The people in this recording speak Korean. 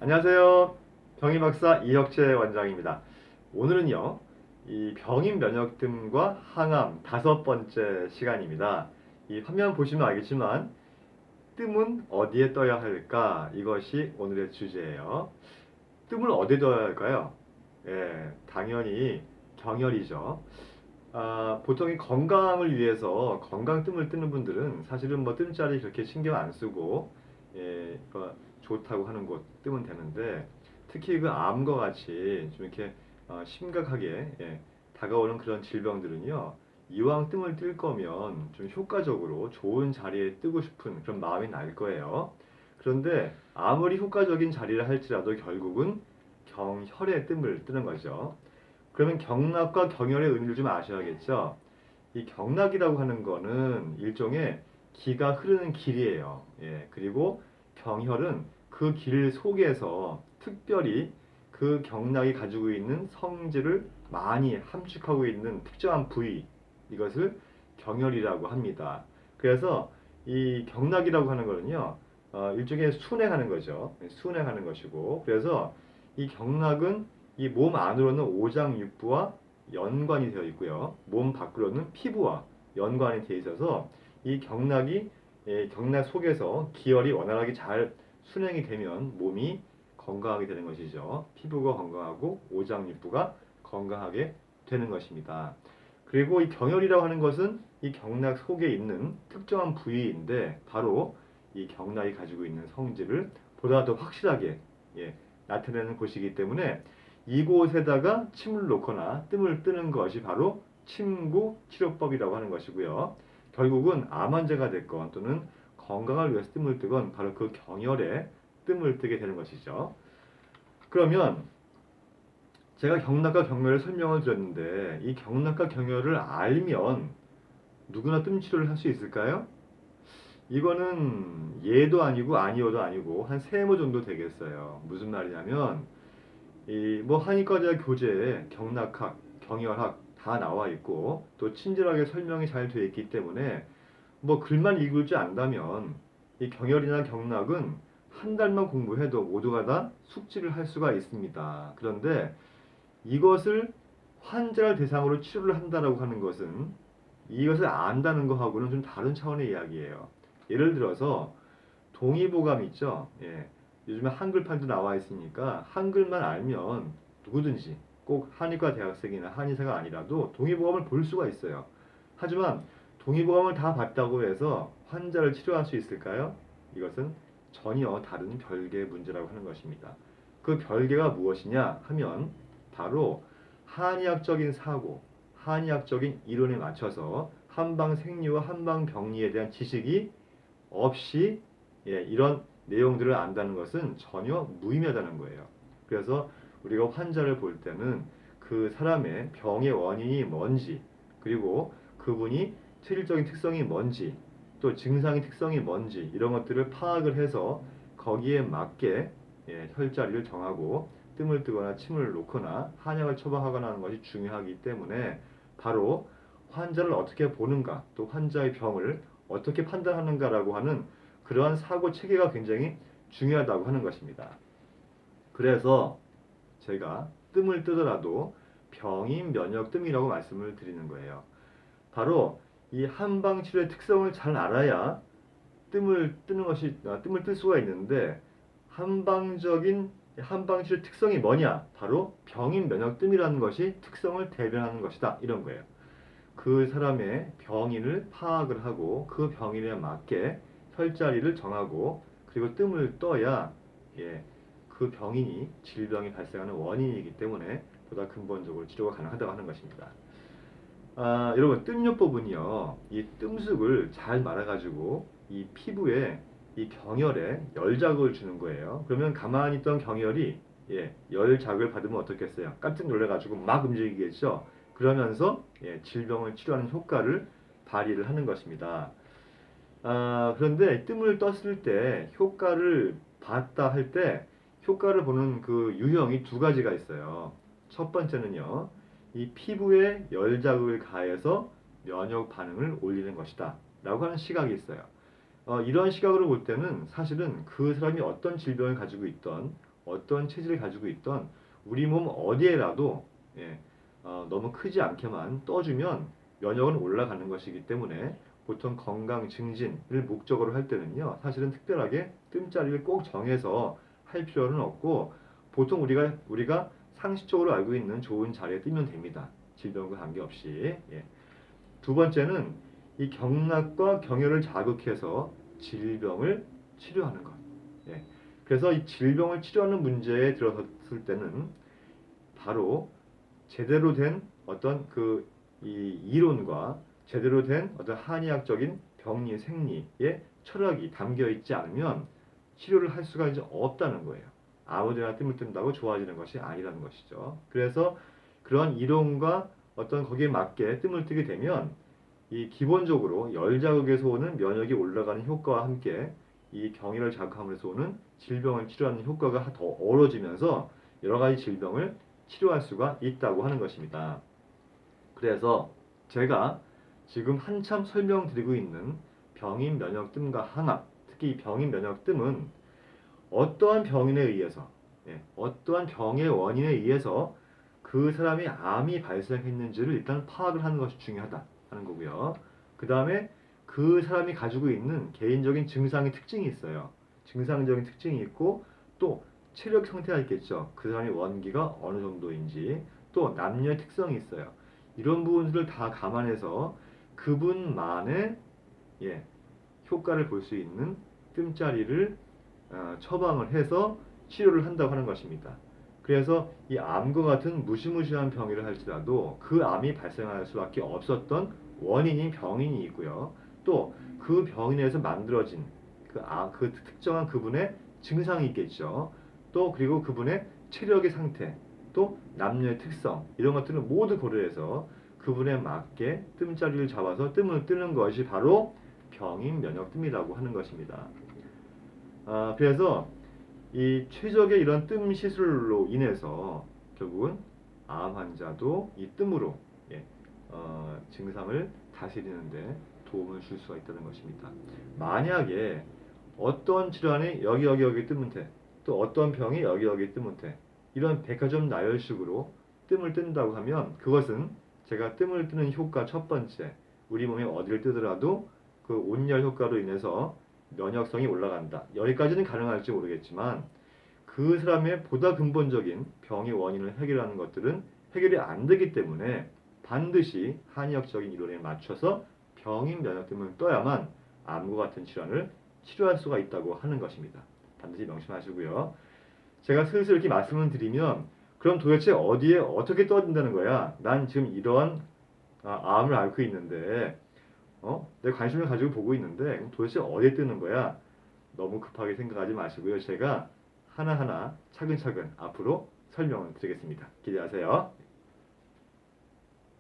안녕하세요. 병의박사 이혁재 원장입니다. 오늘은요, 이 병인 면역등과 항암 5번째 시간입니다. 이 화면 보시면 알겠지만, 뜸은 어디에 떠야 할까? 이것이 오늘의 주제예요. 뜸을 어디에 둬야 할까요? 당연히 경혈이죠. 보통 이 건강을 위해서 건강뜸을 뜨는 분들은 사실은 뭐 뜸자리 그렇게 신경 안 쓰고 좋다고 하는 곳 뜨면 되는데, 특히 그 암과 같이 좀 이렇게 심각하게 다가오는 그런 질병들은요, 이왕 뜸을 뜰 거면 좀 효과적으로 좋은 자리에 뜨고 싶은 그런 마음이 날 거예요. 그런데 아무리 효과적인 자리를 할지라도 결국은 경혈의 뜸을 뜨는 거죠. 그러면 경락과 경혈의 의미를 좀 아셔야겠죠? 이 경락이라고 하는 거는 일종의 기가 흐르는 길이에요. 그리고 경혈은 그 길 속에서 특별히 그 경락이 가지고 있는 성질을 많이 함축하고 있는 특정한 부위, 이것을 경혈이라고 합니다. 그래서 이 경락이라고 하는 거는요, 일종의 순행하는 거죠. 순행하는 것이고, 그래서 이 경락은 이 몸 안으로는 오장육부와 연관이 되어 있고요. 몸 밖으로는 피부와 연관이 되어 있어서 이 경락이 경락 속에서 기혈이 원활하게 잘 순행이 되면 몸이 건강하게 되는 것이죠. 피부가 건강하고 오장육부가 건강하게 되는 것입니다. 그리고 이 경혈이라고 하는 것은 이 경락 속에 있는 특정한 부위인데, 바로 이 경락이 가지고 있는 성질을 보다 더 확실하게 나타내는 곳이기 때문에 이곳에다가 침을 놓거나 뜸을 뜨는 것이 바로 침구 치료법이라고 하는 것이고요. 결국은 암 환자가 됐건 또는 건강을 위해서 뜸을 뜨건 바로 그 경혈에 뜸을 뜨게 되는 것이죠. 그러면 제가 경락과 경혈을 설명을 드렸는데, 이 경락과 경혈을 알면 누구나 뜸 치료를 할 수 있을까요? 이거는 예도 아니고 아니어도 아니고 한 세모 정도 되겠어요. 무슨 말이냐면, 이 뭐 한의과대 교재에 경락학, 경혈학 다 나와 있고 또 친절하게 설명이 잘 되어 있기 때문에 뭐 글만 읽을 줄 안다면 이 경혈이나 경락은 한 달만 공부해도 모두가 다 숙지를 할 수가 있습니다. 그런데 이것을 환자를 대상으로 치료를 한다라고 하는 것은 이것을 안다는 것하고는 좀 다른 차원의 이야기예요. 예를 들어서 동의보감 있죠? 요즘에 한글판도 나와 있으니까 한글만 알면 누구든지, 꼭 한의과 대학생이나 한의사가 아니라도 동의보감을 볼 수가 있어요. 하지만 동의보감을 다 봤다고 해서 환자를 치료할 수 있을까요? 이것은 전혀 다른 별개의 문제라고 하는 것입니다. 그 별개가 무엇이냐 하면 바로 한의학적인 사고, 한의학적인 이론에 맞춰서 한방 생리와 한방 병리에 대한 지식이 없이 이런 내용들을 안다는 것은 전혀 무의미하다는 거예요. 그래서 우리가 환자를 볼 때는 그 사람의 병의 원인이 뭔지, 그리고 그분이 체질적인 특성이 뭔지, 또 증상의 특성이 뭔지, 이런 것들을 파악을 해서 거기에 맞게 혈자리를 정하고 뜸을 뜨거나 침을 놓거나 한약을 처방하거나 하는 것이 중요하기 때문에 바로 환자를 어떻게 보는가, 또 환자의 병을 어떻게 판단하는가라고 하는 그러한 사고 체계가 굉장히 중요하다고 하는 것입니다. 그래서 제가 뜸을 뜨더라도 병인 면역 뜸이라고 말씀을 드리는 거예요. 바로 이 한방 치료의 특성을 잘 알아야 뜸을 뜰 수가 있는데, 한방적인 한방 치료 특성이 뭐냐? 바로 병인 면역 뜸이라는 것이 특성을 대변하는 것이다. 이런 거예요. 그 사람의 병인을 파악을 하고 그 병인에 맞게 혈자리를 정하고 그리고 뜸을 떠야 그 병인이 질병이 발생하는 원인이기 때문에 보다 근본적으로 치료가 가능하다고 하는 것입니다. 여러분, 뜸요법은요, 이 뜸숙을 잘 말아가지고 이 피부에 이 경혈에 열 자극을 주는 거예요. 그러면 가만히 있던 경혈이 열 자극을 받으면 어떻겠어요? 깜짝 놀래가지고 막 움직이겠죠. 그러면서 질병을 치료하는 효과를 발휘를 하는 것입니다. 그런데 뜸을 떴을 때 효과를 봤다 할 때 효과를 보는 그 유형이 두 가지가 있어요. 첫 번째는요, 이 피부에 열 자극을 가해서 면역 반응을 올리는 것이다 라고 하는 시각이 있어요. 이런 시각으로 볼 때는 사실은 그 사람이 어떤 질병을 가지고 있던 어떤 체질을 가지고 있던 우리 몸 어디에라도 예, 너무 크지 않게만 떠주면 면역은 올라가는 것이기 때문에 보통 건강 증진을 목적으로 할 때는요, 사실은 특별하게 뜸자리를 꼭 정해서 할 필요는 없고 보통 우리가 상식적으로 알고 있는 좋은 자리에 뜨면 됩니다. 질병과 관계없이. 예. 두 번째는 이 경락과 경혈을 자극해서 질병을 치료하는 것. 예. 그래서 이 질병을 치료하는 문제에 들어섰을 때는 바로 제대로 된 어떤 이 이론과 제대로 된 어떤 한의학적인 병리 생리의 철학이 담겨 있지 않으면 치료를 할 수가 이제 없다는 거예요. 아무데나 뜸을 뜬다고 좋아지는 것이 아니라는 것이죠. 그래서 그런 이론과 어떤 거기에 맞게 뜸을 뜨게 되면 이 기본적으로 열 자극에서 오는 면역이 올라가는 효과와 함께 이 경혈을 자극함으로써 오는 질병을 치료하는 효과가 더 어우러지면서 여러 가지 질병을 치료할 수가 있다고 하는 것입니다. 그래서 제가 지금 한참 설명드리고 있는 병인 면역뜸과 항암, 특히 이 병인 면역뜸은 어떠한 병인에 의해서, 어떠한 병의 원인에 의해서 그 사람이 암이 발생했는지를 일단 파악을 하는 것이 중요하다 하는 거고요. 그 다음에 그 사람이 가지고 있는 개인적인 증상의 특징이 있어요. 증상적인 특징이 있고 또 체력 상태가 있겠죠. 그 사람의 원기가 어느 정도인지 또 남녀의 특성이 있어요. 이런 부분들을 다 감안해서 그분만의 효과를 볼 수 있는 뜸자리를 처방을 해서 치료를 한다고 하는 것입니다. 그래서 이 암과 같은 무시무시한 병이라 할지라도 그 암이 발생할 수밖에 없었던 원인인 병인이 있고요. 또 그 병인에서 만들어진 그 특정한 그분의 증상이 있겠죠. 또 그리고 그분의 체력의 상태, 또 남녀의 특성 이런 것들을 모두 고려해서 그분에 맞게 뜸자리를 잡아서 뜸을 뜨는 것이 바로 병인 면역뜸이라고 하는 것입니다. 그래서 이 최적의 이런 뜸 시술로 인해서 결국은 암 환자도 이 뜸으로 증상을 다스리는데 도움을 줄 수가 있다는 것입니다. 만약에 어떤 질환이 여기 뜨면 돼, 또 어떤 병이 여기 뜨면 돼, 이런 백화점 나열식으로 뜸을 뜬다고 하면 그것은 제가 뜸을 뜨는 효과 첫 번째, 우리 몸에 어디를 뜨더라도 그 온열 효과로 인해서 면역성이 올라간다. 여기까지는 가능할지 모르겠지만 그 사람의 보다 근본적인 병의 원인을 해결하는 것들은 해결이 안 되기 때문에 반드시 한의학적인 이론에 맞춰서 병인 면역뜸을 떠야만 암과 같은 질환을 치료할 수가 있다고 하는 것입니다. 반드시 명심하시고요. 제가 슬슬 이렇게 말씀을 드리면 그럼 도대체 어디에 어떻게 떠야 된다는 거야? 난 지금 이러한 암을 앓고 있는데 내 관심을 가지고 보고 있는데 도대체 어디에 뜨는 거야? 너무 급하게 생각하지 마시고요. 제가 하나하나 차근차근 앞으로 설명을 드리겠습니다. 기대하세요.